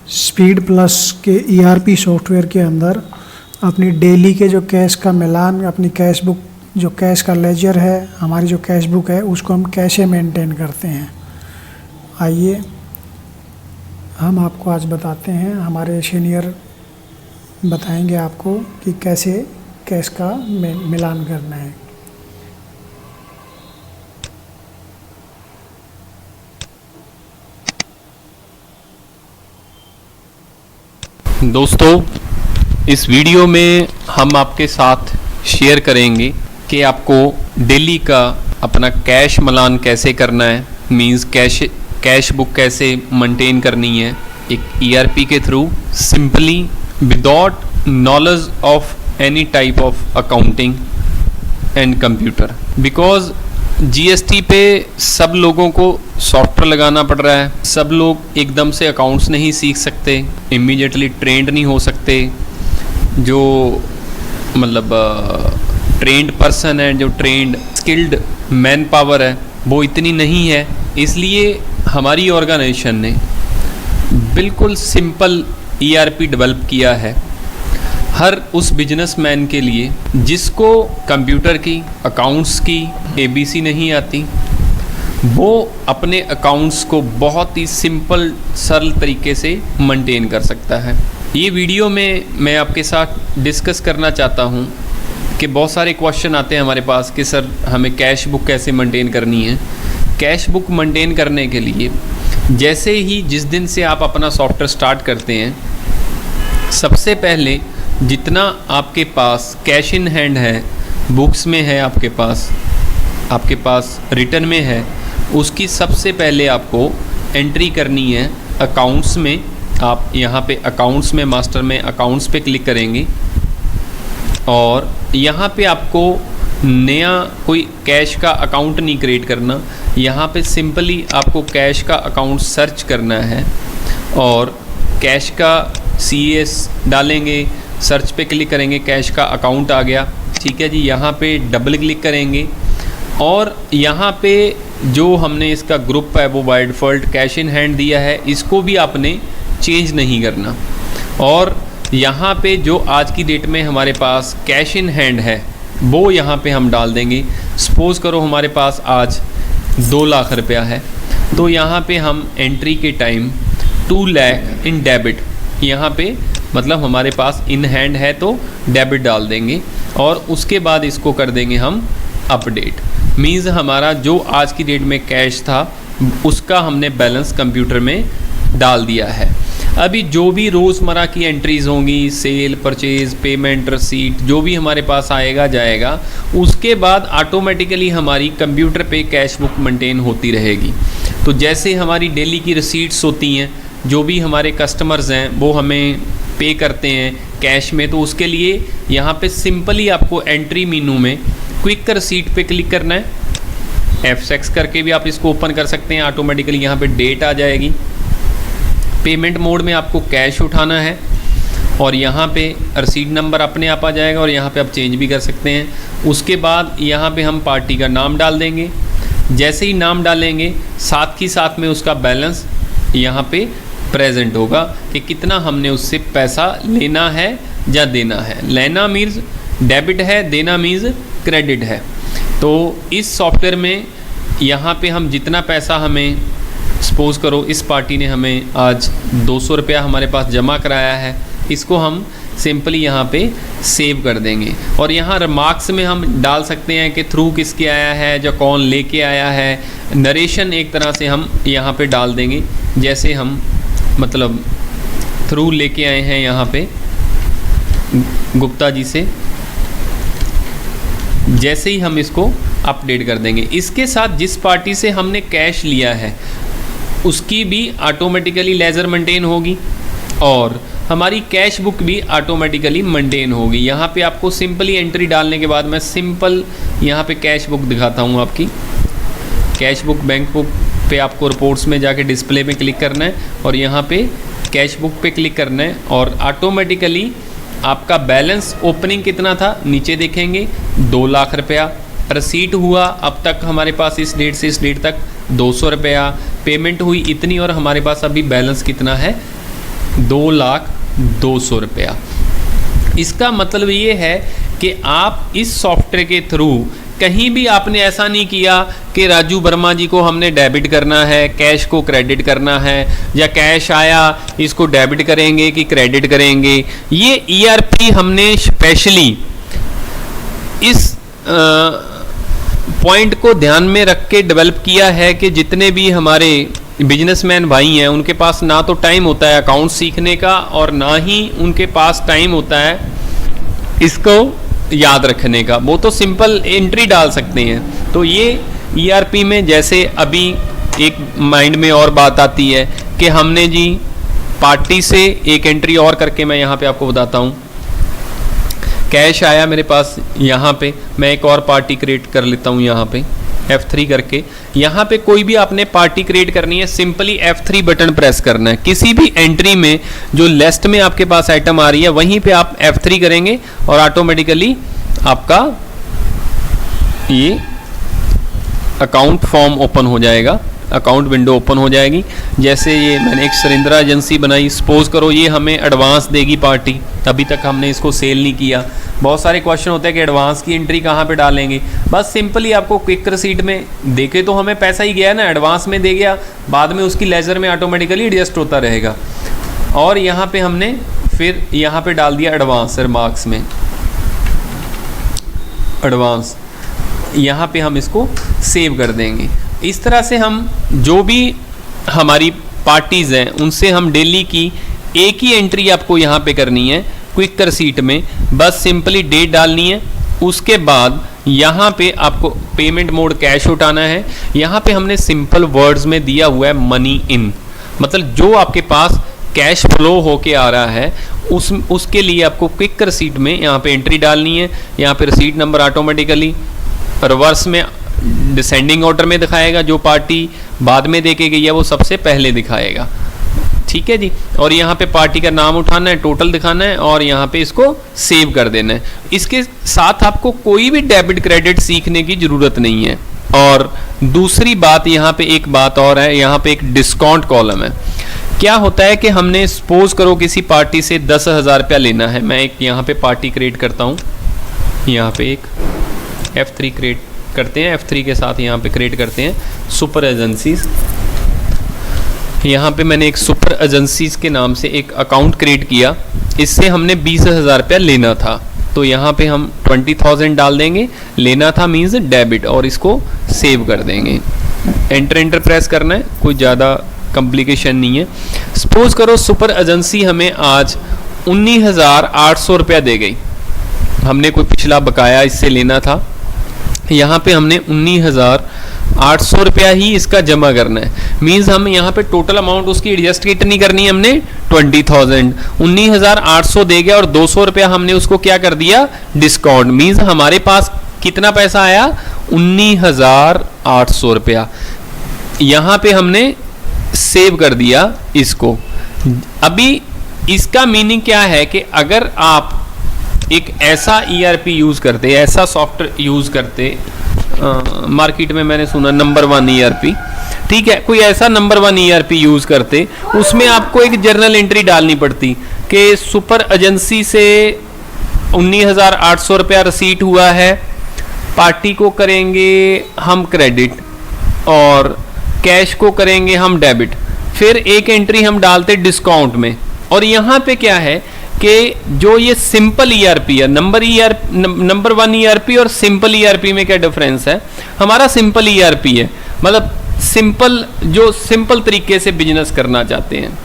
Speed plus के ERP software के अंदर अपनी डेली के जो कैश का मिलान, अपनी कैश बुक जो कैश का लेजर है, हमारी जो कैश बुक है, उसको हम कैसे मेंटेन करते हैं। आइए हम आपको आज बताते हैं, हमारे सीनियर बताएंगे आपको कि कैसे कैश का मिलान करना है। दोस्तों, इस वीडियो में हम आपके साथ शेयर करेंगे कि आपको डेली का अपना कैश मिलान कैसे करना है, मींस कैश बुक कैसे मेंटेन करनी है एक ईआरपी के through, simply without knowledge of any type of accounting and computer. Because GST पे सब लोगों को सॉफ्टवेयर लगाना पड़ रहा है, सब लोग एकदम से अकाउंट्स नहीं सीख सकते, इमीडिएटली ट्रेंड नहीं हो सकते। जो मतलब ट्रेंड पर्सन है, जो ट्रेंड स्किल्ड मैन पावर है, वो इतनी नहीं है। इसलिए हमारी ऑर्गेनाइजेशन ने बिल्कुल सिंपल ईआरपी डेवलप किया है हर उस बिजनेसमैन के लिए जिसको कंप्यूटर की, अकाउंट्स की एबीसी नहीं आती। वो अपने अकाउंट्स को बहुत ही सिंपल सरल तरीके से मेंटेन कर सकता है। ये वीडियो में मैं आपके साथ डिस्कस करना चाहता हूँ कि बहुत सारे क्वेश्चन आते हैं हमारे पास कि सर हमें कैश बुक कैसे मेंटेन करनी है। कैश बुक मेंटेन करने के लिए जैसे ही जिस दिन से आप अपना सॉफ्टवेयर स्टार्ट करते हैं, सबसे पहले जितना आपके पास कैश इन हैंड है, बुक्स में है, आपके पास रिटर्न में है, उसकी सबसे पहले आपको एंट्री करनी है अकाउंट्स में। आप यहाँ पे अकाउंट्स में, मास्टर में अकाउंट्स पे क्लिक करेंगे और यहाँ पे आपको नया कोई कैश का अकाउंट नहीं क्रिएट करना। यहाँ पे सिंपली आपको कैश का अकाउंट सर्च करना है और कैश का CAS डालेंगे, सर्च पे क्लिक करेंगे, कैश का अकाउंट आ गया। ठीक है जी, यहाँ पे डबल क्लिक करेंगे और यहाँ पे जो हमने इसका ग्रुप है वो by default cash in hand दिया है, इसको भी आपने चेंज नहीं करना। और यहाँ पे जो आज की डेट में हमारे पास कैश इन हैंड है वो यहाँ पे हम डाल देंगे। सपोज़ करो हमारे पास आज 2 लाख रुपया है, तो यहाँ पे हम एंट्री के टाइम 2 लाख इन डेबिट, यहाँ पे मतलब हमारे पास इन हैंड है तो डेबिट डाल देंगे और उसके बाद इसको कर देंगे हम अपडेट। मीन्स हमारा जो आज की डेट में कैश था उसका हमने बैलेंस कंप्यूटर में डाल दिया है। अभी जो भी रोज़मर्रा की एंट्रीज़ होंगी, सेल, परचेज़, पेमेंट, रसीट, जो भी हमारे पास आएगा जाएगा, उसके बाद ऑटोमेटिकली हमारी कंप्यूटर पे कैश बुक मेंटेन होती रहेगी। तो जैसे हमारी डेली की रसीट्स होती हैं, जो भी हमारे कस्टमर्स हैं वो हमें पे करते हैं कैश में, तो उसके लिए यहाँ पे सिंपली आपको एंट्री मीनू में क्विक रसीट पे क्लिक करना है। F6 करके भी आप इसको ओपन कर सकते हैं, ऑटोमेटिकली यहाँ पे डेट आ जाएगी। पेमेंट मोड में आपको कैश उठाना है और यहाँ पे रसीद नंबर अपने आप आ जाएगा और यहाँ पे आप चेंज भी कर सकते हैं। उसके बाद यहाँ पे हम पार्टी का नाम डाल देंगे। जैसे ही नाम डालेंगे साथ ही साथ में उसका बैलेंस यहाँ पे प्रेजेंट होगा कि कितना हमने उससे पैसा लेना है या देना है। लेना मीन्स डेबिट है, देना मीन्स क्रेडिट है। तो इस सॉफ्टवेयर में यहाँ पे हम जितना पैसा हमें, सपोज़ करो इस पार्टी ने हमें आज 200 रुपया हमारे पास जमा कराया है, इसको हम सिंपली यहाँ पे सेव कर देंगे और यहाँ रिमार्क्स में हम डाल सकते हैं कि थ्रू किसके आया है, जो कौन लेके आया है। नरेशन एक तरह से हम यहाँ पे डाल देंगे, जैसे हम मतलब थ्रू लेके आए हैं यहाँ पे गुप्ता जी से, जैसे ही हम इसको अपडेट कर देंगे। इसके साथ जिस पार्टी से हमने कैश लिया है उसकी भी ऑटोमेटिकली लेजर मेंटेन होगी और हमारी कैश बुक भी ऑटोमेटिकली मेंटेन होगी। यहाँ पे आपको सिंपली एंट्री डालने के बाद मैं सिंपल यहाँ पे कैश बुक दिखाता हूँ। आपकी कैश बुक, बैंक बुक पे आपको रिपोर्ट्स में जाके डिस्प्ले में क्लिक करना है और यहाँ पे कैश बुक पे क्लिक करना है और ऑटोमेटिकली आपका बैलेंस ओपनिंग कितना था नीचे देखेंगे 2 लाख रुपया। रसीट हुआ अब तक हमारे पास इस डेट से इस डेट तक 200 रुपया, पेमेंट हुई इतनी और हमारे पास अभी बैलेंस कितना है 2,02,00,000 रुपया। इसका मतलब ये है कि आप इस सॉफ्टवेयर के थ्रू कहीं भी आपने ऐसा नहीं किया कि राजू वर्मा जी को हमने डेबिट करना है, कैश को क्रेडिट करना है, या कैश आया इसको डेबिट करेंगे कि क्रेडिट करेंगे। ये ERP हमने स्पेशली इस पॉइंट को ध्यान में रख के डेवलप किया है कि जितने भी हमारे बिजनेसमैन भाई हैं उनके पास ना तो टाइम होता है अकाउंट सीखने का और ना ही उनके पास टाइम होता है इसको याद रखने का। वो तो सिंपल एंट्री डाल सकते हैं। तो ये ERP में जैसे अभी एक माइंड में और बात आती है कि हमने जी पार्टी से एक एंट्री और करके मैं यहाँ पे आपको बताता हूँ। कैश आया मेरे पास, यहाँ पे मैं एक और पार्टी क्रिएट कर लेता हूँ। यहाँ पे F3 करके यहाँ पे कोई भी आपने पार्टी क्रिएट करनी है, सिंपली F3 बटन प्रेस करना है। किसी भी एंट्री में जो लिस्ट में आपके पास आइटम आ रही है वहीं पे आप F3 करेंगे और ऑटोमेटिकली आपका ये अकाउंट फॉर्म ओपन हो जाएगा, अकाउंट विंडो ओपन हो जाएगी। जैसे ये मैंने एक सरिंद्रा एजेंसी बनाई, सपोज करो ये हमें एडवांस देगी पार्टी, अभी तक हमने इसको सेल नहीं किया। बहुत सारे क्वेश्चन होते हैं कि एडवांस की एंट्री कहाँ पे डालेंगे। बस सिंपली आपको क्विक रिसीट में देखे तो हमें पैसा ही गया ना, एडवांस में दे गया, बाद में उसकी लेजर में ऑटोमेटिकली एडजस्ट होता रहेगा। और यहाँ पे हमने फिर यहाँ पे डाल दिया एडवांस, रिमार्क्स में एडवांस, यहाँ पे हम इसको सेव कर देंगे। इस तरह से हम जो भी हमारी पार्टीज़ हैं उनसे हम डेली की एक ही एंट्री आपको यहाँ पे करनी है क्विक रिसीट में। बस सिंपली डेट डालनी है, उसके बाद यहाँ पे आपको पेमेंट मोड कैश उठाना है। यहाँ पे हमने सिंपल वर्ड्स में दिया हुआ है मनी इन, मतलब जो आपके पास कैश फ्लो होके आ रहा है उसके लिए आपको क्विक रिसीट में यहाँ पे एंट्री डालनी है। यहाँ पे रिसीट नंबर ऑटोमेटिकली रिवर्स में डिसेंडिंग ऑर्डर में दिखाएगा, जो पार्टी बाद में देके गई है वो सबसे पहले दिखाएगा। ठीक है जी। और यहाँ पे पार्टी का नाम उठाना है, टोटल दिखाना है और यहाँ पे इसको सेव कर देना है। इसके साथ आपको कोई भी डेबिट क्रेडिट सीखने की ज़रूरत नहीं है। और दूसरी बात, यहाँ पे एक बात और है, यहाँ पे एक डिस्काउंट कॉलम है। क्या होता है कि हमने सपोज करो किसी पार्टी से 10,000 रुपया लेना है। मैं एक यहाँ पे पार्टी क्रिएट करता हूँ, यहाँ पे एक F3 क्रिएट करते हैं, F3 के साथ यहाँ पे क्रिएट करते हैं सुपर एजेंसीज। यहाँ पे मैंने एक सुपर एजेंसीज के नाम से एक अकाउंट क्रिएट किया, इससे हमने 20,000 रुपया लेना था। तो यहाँ पे हम 20,000 डाल देंगे, लेना था मीन्स डेबिट, और इसको सेव कर देंगे। एंटर प्रेस करना है, कोई ज़्यादा कॉम्प्लिकेशन नहीं है। सपोज करो सुपर एजेंसी हमें आज 19,800 रुपया दे गई, हमने कोई पिछला बकाया इससे लेना था, यहाँ पे हमने 19,800 रुपया ही इसका जमा करना है। मीन्स हम यहाँ पे टोटल अमाउंट उसकी एडजस्ट कितनी करनी है, हमने 20,000, 19,800 दे गया और 200 रुपया हमने उसको क्या कर दिया, डिस्काउंट। मीन्स हमारे पास कितना पैसा आया, 19,800 रुपया। यहाँ पे हमने सेव कर दिया इसको। अभी इसका मीनिंग क्या है कि अगर आप एक ऐसा ERP यूज़ करते, ऐसा सॉफ्टवेयर यूज़ करते, मार्केट में मैंने सुना नंबर 1 ERP, ठीक है, कोई ऐसा नंबर 1 ERP यूज़ करते, उसमें आपको एक जर्नल एंट्री डालनी पड़ती कि सुपर एजेंसी से 19,800 रुपया रिसीट हुआ है, पार्टी को करेंगे हम क्रेडिट और कैश को करेंगे हम डेबिट। फिर एक एंट्री हम डालते डिस्काउंट में। और यहाँ पे क्या है कि जो ये सिंपल ERP है, नंबर 1 ERP और सिंपल ERP में क्या डिफरेंस है। हमारा सिंपल ERP है, मतलब सिंपल, जो सिंपल तरीके से बिजनेस करना चाहते हैं,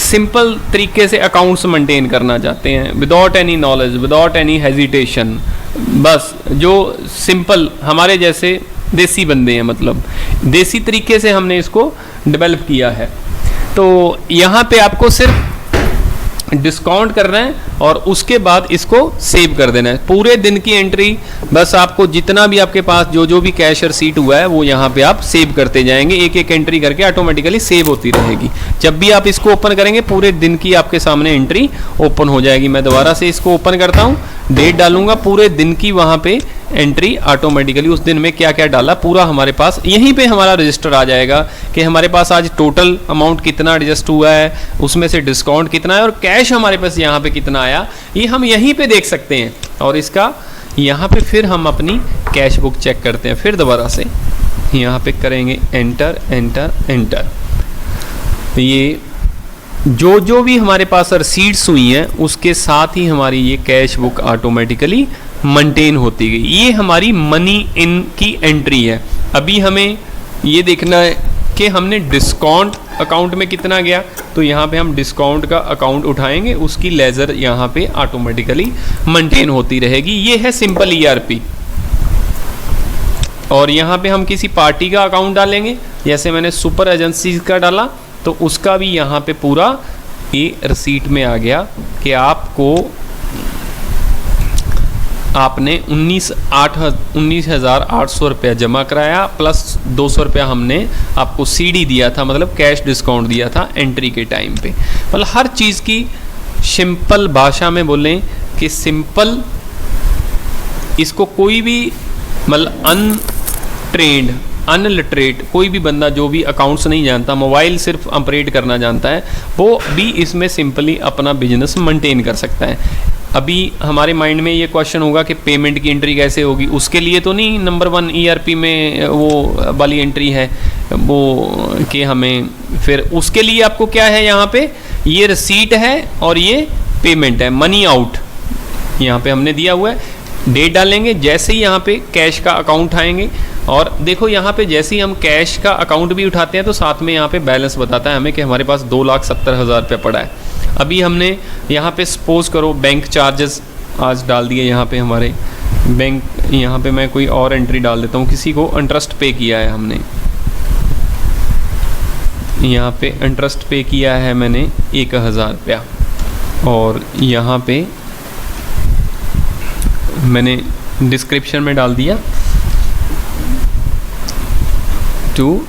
सिंपल तरीके से अकाउंट्स मेंटेन करना चाहते हैं, without any knowledge, without any hesitation, बस जो सिंपल हमारे जैसे देसी बंदे हैं, मतलब देसी तरीके से हमने इसको डेवलप किया है। तो यहाँ पे आपको सिर्फ डिस्काउंट करना है और उसके बाद इसको सेव कर देना है। पूरे दिन की एंट्री, बस आपको जितना भी आपके पास जो भी कैश रसीट हुआ है वो यहाँ पे आप सेव करते जाएंगे, एक एक एंट्री करके ऑटोमेटिकली सेव होती रहेगी। जब भी आप इसको ओपन करेंगे पूरे दिन की आपके सामने एंट्री ओपन हो जाएगी। मैं दोबारा से इसको ओपन करता हूँ, डेट डालूंगा, पूरे दिन की वहाँ पे एंट्री ऑटोमेटिकली उस दिन में क्या क्या डाला पूरा हमारे पास यहीं पे हमारा रजिस्टर आ जाएगा कि हमारे पास आज टोटल अमाउंट कितना एडजस्ट हुआ है, उसमें से डिस्काउंट कितना है और कैश हमारे पास यहाँ पे कितना आया, ये हम यहीं पे देख सकते हैं। और इसका यहाँ पे फिर हम अपनी कैश बुक चेक करते हैं। फिर दोबारा से यहाँ पे करेंगे एंटर एंटर एंटर। ये जो भी हमारे पास रसीट्स हुई हैं उसके साथ ही हमारी ये कैश बुक ऑटोमेटिकली मेंटेन होती गई। ये हमारी मनी इन की एंट्री है। अभी हमें ये देखना है कि हमने डिस्काउंट अकाउंट में कितना गया, तो यहाँ पे हम डिस्काउंट का अकाउंट उठाएंगे, उसकी लेजर यहाँ पे ऑटोमेटिकली मेंटेन होती रहेगी। ये है सिंपल ईआरपी। और यहाँ पे हम किसी पार्टी का अकाउंट डालेंगे, जैसे मैंने सुपर एजेंसी का डाला तो उसका भी यहाँ पे पूरा ये रसीट में आ गया कि आपने 19,800 रुपया जमा कराया प्लस 200 रुपया हमने आपको सीडी दिया था, मतलब कैश डिस्काउंट दिया था एंट्री के टाइम पे। मतलब हर चीज़ की सिंपल भाषा में बोलें कि सिंपल, इसको कोई भी मतलब अनट्रेंड अनलिटरेट कोई भी बंदा जो भी अकाउंट्स नहीं जानता, मोबाइल सिर्फ ऑपरेट करना जानता है, वो भी इसमें सिंपली अपना बिजनेस मेंटेन कर सकता है। अभी हमारे माइंड में ये क्वेश्चन होगा कि पेमेंट की एंट्री कैसे होगी, उसके लिए तो नहीं नंबर 1 ईआरपी में वो वाली एंट्री है वो कि हमें फिर उसके लिए आपको क्या है, यहाँ पे ये रसीट है और ये पेमेंट है, मनी आउट यहाँ पे हमने दिया हुआ है। डेट डालेंगे, जैसे ही यहाँ पे कैश का अकाउंट आएंगे और देखो यहाँ पे जैसे ही हम कैश का अकाउंट भी उठाते हैं तो साथ में यहाँ पे बैलेंस बताता है हमें कि हमारे पास 2,70,000 रुपये पड़ा है। अभी हमने यहाँ पे सपोज करो बैंक चार्जेस आज डाल दिए, यहाँ पे हमारे बैंक, यहाँ पे मैं कोई और एंट्री डाल देता हूँ, किसी को इंटरेस्ट पे किया है हमने, यहाँ पे इंटरेस्ट पे किया है मैंने 1,000 रुपया और यहाँ पे मैंने डिस्क्रिप्शन में डाल दिया टू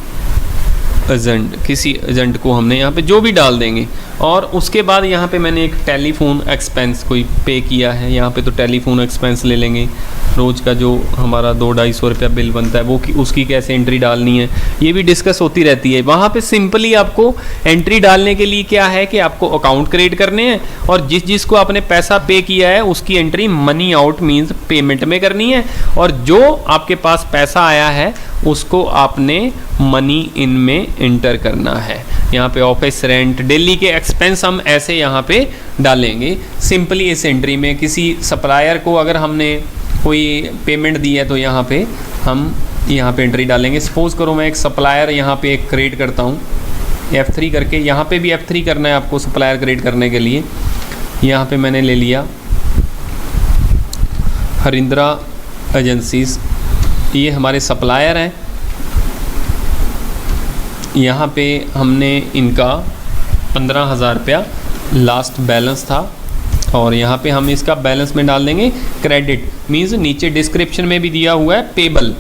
एजेंट, किसी एजेंट को हमने यहाँ पे जो भी डाल देंगे। और उसके बाद यहाँ पे मैंने एक टेलीफोन एक्सपेंस कोई पे किया है, यहाँ पे तो टेलीफोन एक्सपेंस ले लेंगे, रोज़ का जो हमारा 200-250 रुपया बिल बनता है वो उसकी कैसे एंट्री डालनी है, ये भी डिस्कस होती रहती है। वहाँ पे सिंपली आपको एंट्री डालने के लिए क्या है कि आपको अकाउंट क्रिएट करने हैं और जिसको आपने पैसा पे किया है उसकी entry money out means payment में करनी है, और जो आपके पास पैसा आया है उसको आपने मनी इन में एंटर करना है। यहाँ पे ऑफिस रेंट, दिल्ली के एक्सपेंस हम ऐसे यहाँ पे डालेंगे सिंपली इस एंट्री में। किसी सप्लायर को अगर हमने कोई पेमेंट दी है तो यहाँ पे हम यहाँ पे एंट्री डालेंगे। सपोज करो मैं एक सप्लायर यहाँ पे एक क्रिएट करता हूँ F3 करके, यहाँ पे भी F3 करना है आपको सप्लायर क्रिएट करने के लिए। यहाँ पे मैंने ले लिया हरिंद्रा एजेंसीज, ये हमारे सप्लायर हैं। यहाँ पे हमने इनका 15,000 रुपया लास्ट बैलेंस था और यहाँ पे हम इसका बैलेंस में डाल देंगे क्रेडिट, मीन्स नीचे डिस्क्रिप्शन में भी दिया हुआ है पेबल।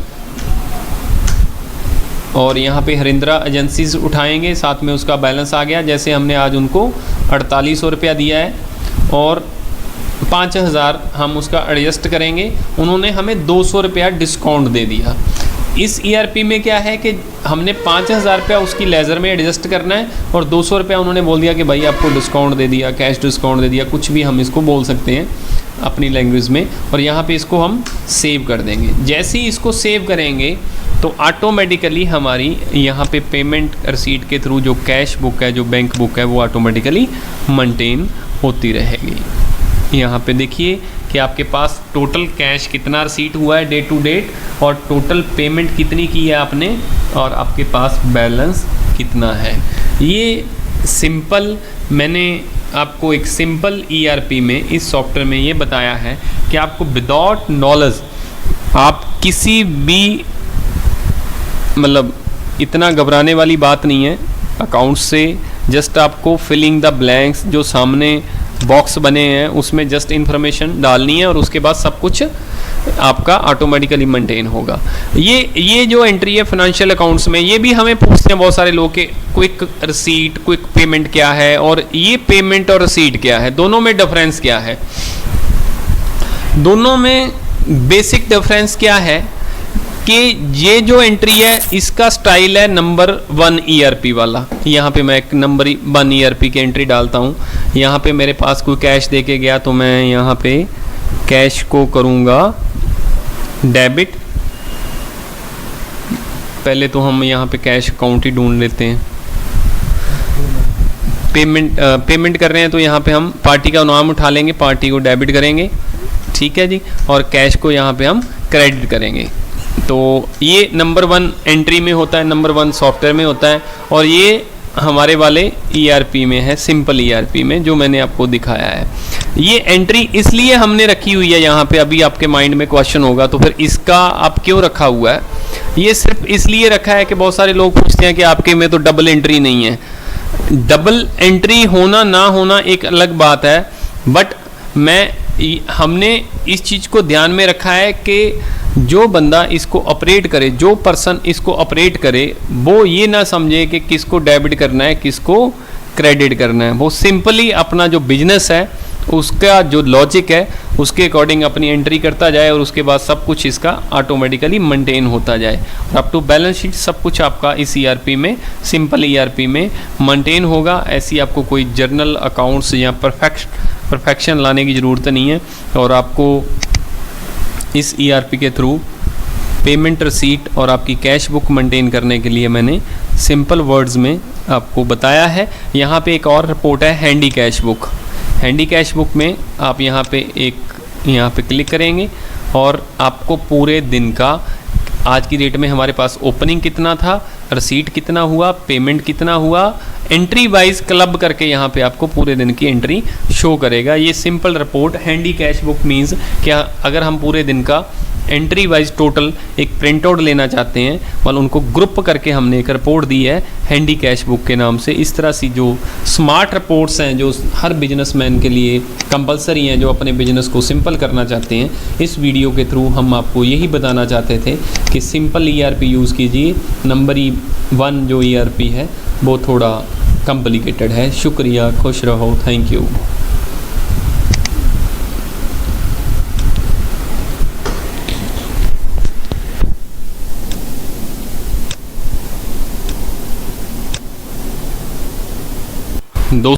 और यहाँ पे हरिंद्रा एजेंसीज उठाएंगे, साथ में उसका बैलेंस आ गया। जैसे हमने आज उनको 4800 रुपया दिया है और 5,000 हम उसका एडजस्ट करेंगे, उन्होंने हमें 200 रुपया डिस्काउंट दे दिया। इस ईआरपी में क्या है कि हमने 5,000 रुपया उसकी लेज़र में एडजस्ट करना है और 200 रुपया उन्होंने बोल दिया कि भाई आपको डिस्काउंट दे दिया, कैश डिस्काउंट दे दिया, कुछ भी हम इसको बोल सकते हैं अपनी लैंग्वेज में। और यहाँ पे इसको हम सेव कर देंगे। जैसे ही इसको सेव करेंगे तो ऑटोमेटिकली हमारी यहाँ पे पेमेंट रसीट के थ्रू जो कैश बुक है, जो बैंक बुक है, वो ऑटोमेटिकली मेंटेन होती रहेगी। यहाँ पे देखिए कि आपके पास टोटल कैश कितना रसीट हुआ है डे टू डेट और टोटल पेमेंट कितनी की है आपने और आपके पास बैलेंस कितना है। ये सिंपल, मैंने आपको एक सिंपल ईआरपी में इस सॉफ्टवेयर में ये बताया है कि आपको विदाउट नॉलेज आप किसी भी, मतलब इतना घबराने वाली बात नहीं है, अकाउंट से जस्ट आपको फिलिंग द ब्लैंक्स, जो सामने बॉक्स बने हैं उसमें जस्ट इन्फॉर्मेशन डालनी है और उसके बाद सब कुछ आपका ऑटोमेटिकली मेंटेन होगा। ये जो एंट्री है फाइनेंशियल अकाउंट्स में, ये भी हमें पूछते हैं बहुत सारे लोग के क्विक रिसीट, क्विक पेमेंट क्या है और ये पेमेंट और रिसीट क्या है, दोनों में डिफरेंस क्या है। दोनों में बेसिक डिफरेंस क्या है कि ये जो एंट्री है इसका स्टाइल है नंबर 1 ईआरपी वाला। यहाँ पे मैं एक नंबर 1 ईआरपी की एंट्री डालता हूँ। यहाँ पे मेरे पास कोई कैश दे के गया तो मैं यहाँ पे कैश को करूँगा डेबिट। पहले तो हम यहाँ पे कैश अकाउंट ही ढूंढ लेते हैं। पेमेंट कर रहे हैं तो यहाँ पे हम पार्टी का नाम उठा लेंगे, पार्टी को डेबिट करेंगे, ठीक है जी, और कैश को यहाँ पे हम क्रेडिट करेंगे। तो ये नंबर 1 एंट्री में होता है, नंबर 1 सॉफ्टवेयर में होता है और ये हमारे वाले ईआरपी में है, सिंपल ईआरपी में जो मैंने आपको दिखाया है। ये एंट्री इसलिए हमने रखी हुई है यहाँ पे, अभी आपके माइंड में क्वेश्चन होगा तो फिर इसका आप क्यों रखा हुआ है। ये सिर्फ इसलिए रखा है कि बहुत सारे लोग पूछते हैं कि आपके में तो डबल एंट्री नहीं है। डबल एंट्री होना ना होना एक अलग बात है, बट हमने इस चीज़ को ध्यान में रखा है कि जो बंदा इसको ऑपरेट करे, जो पर्सन इसको ऑपरेट करे, वो ये ना समझे कि किसको डेबिट करना है किसको क्रेडिट करना है। वो सिंपली अपना जो बिजनेस है उसका जो लॉजिक है उसके अकॉर्डिंग अपनी एंट्री करता जाए और उसके बाद सब कुछ इसका ऑटोमेटिकली मेंटेन होता जाए। अप टू बैलेंस शीट सब कुछ आपका इस ईआरपी में, सिंपल ईआरपी में मेंटेन होगा। ऐसी आपको कोई जर्नल अकाउंट्स या परफेक्शन लाने की ज़रूरत नहीं है। और आपको इस ईआरपी के थ्रू पेमेंट रिसीट और आपकी कैश बुक मेंटेन करने के लिए मैंने सिंपल वर्ड्स में आपको बताया है। यहाँ पे एक और रिपोर्ट है handy cash book. Handy cash book में आप यहाँ पे क्लिक करेंगे और आपको पूरे दिन का, आज की डेट में हमारे पास ओपनिंग कितना था, रिसीट कितना हुआ, पेमेंट कितना हुआ, एंट्री वाइज क्लब करके यहाँ पे आपको पूरे दिन की एंट्री शो करेगा। ये simple report handy cash book means क्या, अगर हम पूरे दिन का एंट्री वाइज टोटल एक प्रिंट आउट लेना चाहते हैं और उनको ग्रुप करके हमने एक रिपोर्ट दी है हैंडी कैश बुक के नाम से। इस तरह से जो स्मार्ट रिपोर्ट्स हैं जो हर बिजनेसमैन के लिए कंपलसरी हैं, जो अपने बिजनेस को सिंपल करना चाहते हैं, इस वीडियो के थ्रू हम आपको यही बताना चाहते थे कि सिंपल ईआरपी यूज़ कीजिए। नंबर 1 जो ईआरपी है वो थोड़ा कॉम्प्लिकेटेड है। शुक्रिया, खुश रहो, थैंक यू। दोस्तों